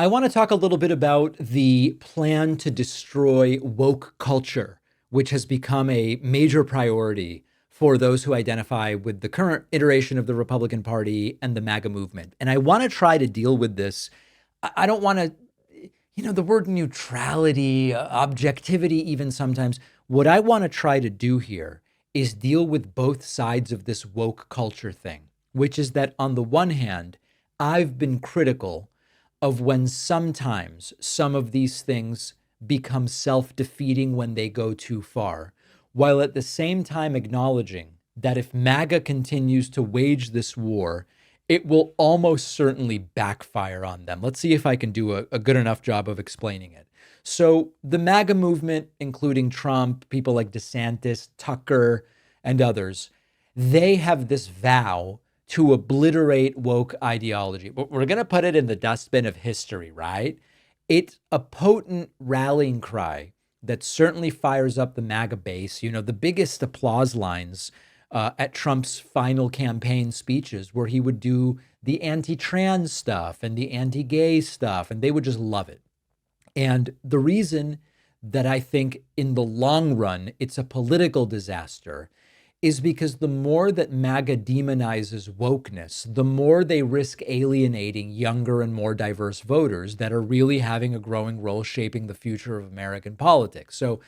I want to talk a little bit about the plan to destroy woke culture, which has become a major priority for those who identify with the current iteration of the Republican Party and the MAGA movement. And I want to try to deal with this. I don't want to, the word neutrality, objectivity, even sometimes. What I want to try to do here is deal with both sides of this woke culture thing, which is that on the one hand, I've been critical of when sometimes some of these things become self-defeating when they go too far, while at the same time acknowledging that if MAGA continues to wage this war, it will almost certainly backfire on them. Let's see if I can do a good enough job of explaining it. So the MAGA movement, including Trump, people like DeSantis, Tucker, and others, they have this vow to obliterate woke ideology. But we're going to put it in the dustbin of history, right? It's a potent rallying cry that certainly fires up the MAGA base. The biggest applause lines at Trump's final campaign speeches, where he would do the anti-trans stuff and the anti-gay stuff, and they would just love it. And the reason that I think in the long run it's a political disaster is because the more that MAGA demonizes wokeness, the more they risk alienating younger and more diverse voters that are really having a growing role shaping the future of American politics. So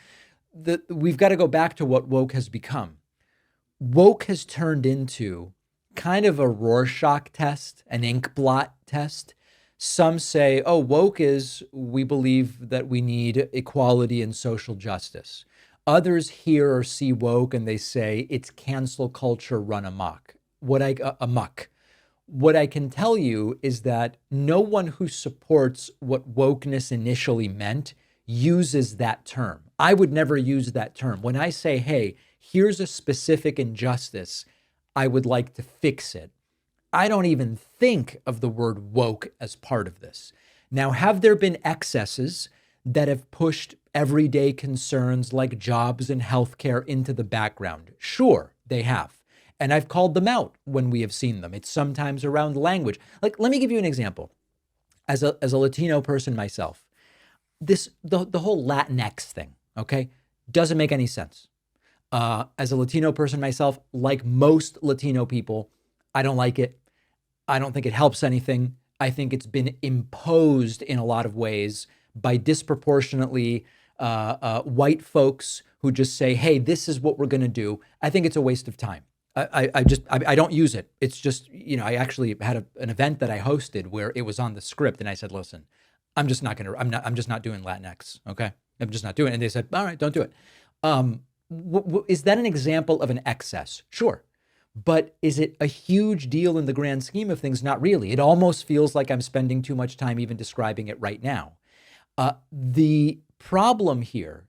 we've got to go back to what woke has become. Woke has turned into kind of a Rorschach test, an ink blot test. Some say, oh, woke is we believe that we need equality and social justice. Others hear or see woke and they say it's cancel culture run amok. What I can tell you is that no one who supports what wokeness initially meant uses that term. I would never use that term. When I say, hey, here's a specific injustice, I would like to fix it, I don't even think of the word woke as part of this. Now, have there been excesses that have pushed everyday concerns like jobs and healthcare into the background? Sure, they have. And I've called them out when we have seen them. It's sometimes around language. Like, let me give you an example. As a Latino person myself, the whole Latinx thing, okay, doesn't make any sense. As a Latino person myself, like most Latino people, I don't like it. I don't think it helps anything. I think it's been imposed in a lot of ways by disproportionately white folks who just say, hey, this is what we're going to do. I think it's a waste of time. I don't use it. It's just, I actually had an event that I hosted where it was on the script and I said, listen, I'm just not doing Latinx. Okay. I'm just not doing it. And they said, all right, don't do it. Is that an example of an excess? Sure. But is it a huge deal in the grand scheme of things? Not really. It almost feels like I'm spending too much time even describing it right now. The problem here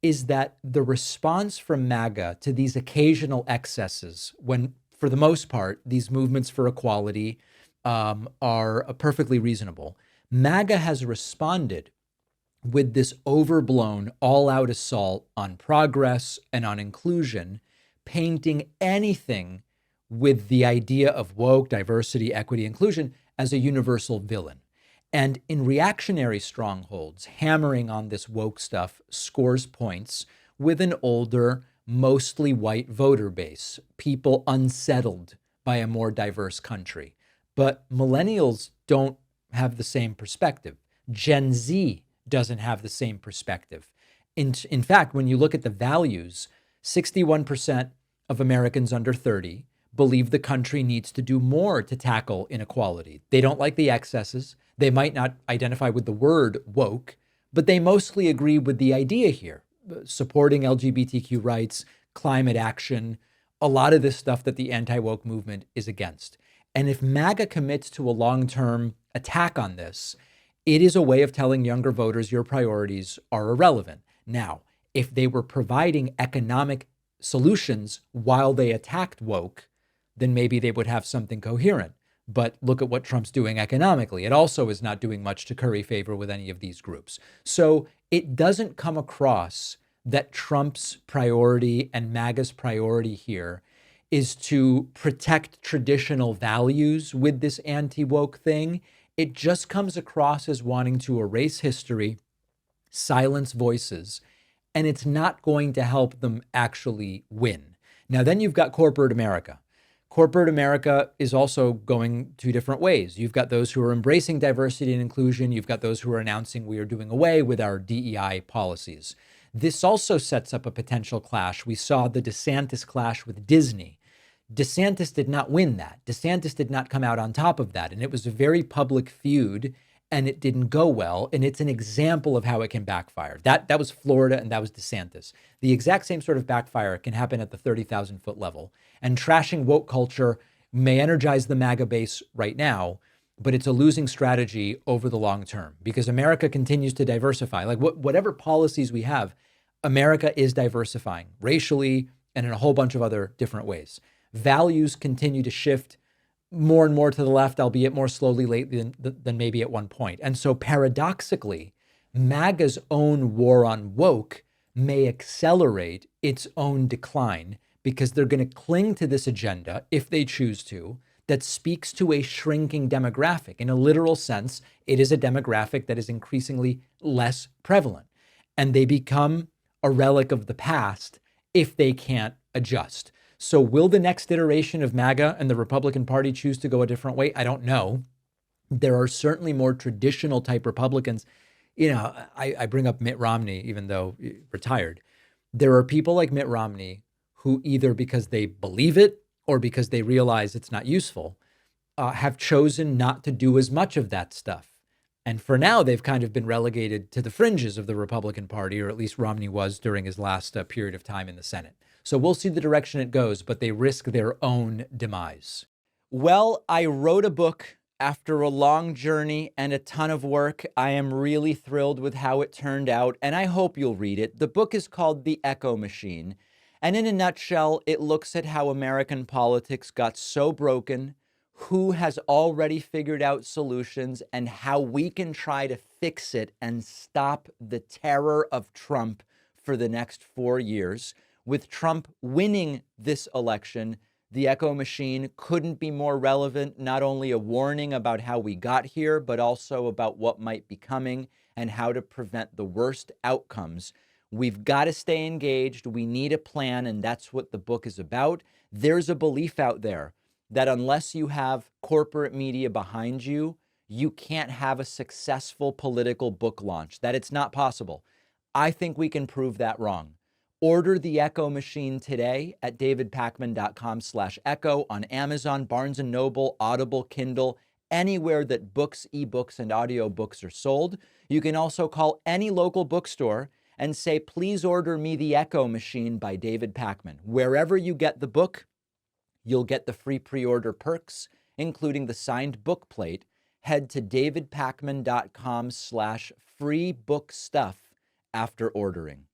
is that the response from MAGA to these occasional excesses, when for the most part, these movements for equality are perfectly reasonable, MAGA has responded with this overblown all-out assault on progress and on inclusion, painting anything with the idea of woke, diversity, equity, inclusion as a universal villain. And in reactionary strongholds, hammering on this woke stuff scores points with an older, mostly white voter base, people unsettled by a more diverse country. But millennials don't have the same perspective. Gen Z doesn't have the same perspective. In fact, when you look at the values, 61% of Americans under 30 believe the country needs to do more to tackle inequality. They don't like the excesses. They might not identify with the word woke, but they mostly agree with the idea here, supporting LGBTQ rights, climate action, a lot of this stuff that the anti-woke movement is against. And if MAGA commits to a long-term attack on this, it is a way of telling younger voters your priorities are irrelevant. Now, if they were providing economic solutions while they attacked woke, then maybe they would have something coherent. But look at what Trump's doing economically. It also is not doing much to curry favor with any of these groups. So it doesn't come across that Trump's priority and MAGA's priority here is to protect traditional values with this anti-woke thing. it just comes across as wanting to erase history, silence voices, and it's not going to help them actually win. Now, then you've got corporate America. Corporate America is also going two different ways. You've got those who are embracing diversity and inclusion. You've got those who are announcing we are doing away with our DEI policies. This also sets up a potential clash. We saw the DeSantis clash with Disney. DeSantis did not win that. DeSantis did not come out on top of that. And it was a very public feud and it didn't go well. And it's an example of how it can backfire. That was Florida and that was DeSantis. The exact same sort of backfire can happen at the 30,000 foot level. And trashing woke culture may energize the MAGA base right now, but it's a losing strategy over the long term because America continues to diversify. Like whatever policies we have, America is diversifying racially and in a whole bunch of other different ways. Values continue to shift more and more to the left, albeit more slowly lately than maybe at one point. And so paradoxically, MAGA's own war on woke may accelerate its own decline because they're going to cling to this agenda, if they choose to, that speaks to a shrinking demographic. In a literal sense, it is a demographic that is increasingly less prevalent. And they become a relic of the past if they can't adjust. So will the next iteration of MAGA and the Republican Party choose to go a different way? I don't know. There are certainly more traditional type Republicans. You know, I bring up Mitt Romney, even though retired. There are people like Mitt Romney who either because they believe it or because they realize it's not useful, have chosen not to do as much of that stuff. And for now, they've kind of been relegated to the fringes of the Republican Party, or at least Romney was during his last period of time in the Senate. So we'll see the direction it goes, but they risk their own demise. Well, I wrote a book after a long journey and a ton of work. I am really thrilled with how it turned out, and I hope you'll read it. The book is called The Echo Machine. And in a nutshell, it looks at how American politics got so broken, who has already figured out solutions, and how we can try to fix it and stop the terror of Trump for the next 4 years. With Trump winning this election, The Echo Machine couldn't be more relevant, not only a warning about how we got here, but also about what might be coming and how to prevent the worst outcomes. We've got to stay engaged. We need a plan, and that's what the book is about. There's a belief out there that unless you have corporate media behind you, you can't have a successful political book launch, that it's not possible. I think we can prove that wrong. Order The Echo Machine today at davidpakman.com/echo on Amazon, Barnes & Noble, Audible, Kindle, anywhere that books, ebooks, and audiobooks are sold. You can also call any local bookstore and say, please order me The Echo Machine by David Pakman. Wherever you get the book, you'll get the free pre-order perks, including the signed book plate. Head to davidpakman.com/free book stuff after ordering.